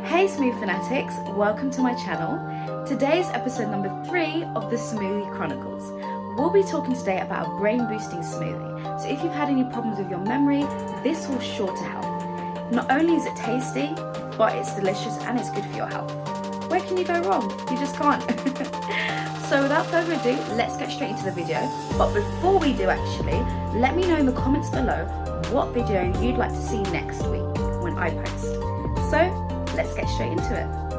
Hey Smooth Fanatics, welcome to my channel. Today's episode number 3 of the Smoothie Chronicles. We'll be talking today about a brain boosting smoothie. So if you've had any problems with your memory, this will sure to help. Not only is it tasty, but it's delicious and it's good for your health. Where can you go wrong? You just can't. So without further ado, let's get straight into the video. But before we do actually, let me know in the comments below what video you'd like to see next week when I post. So let's get straight into it.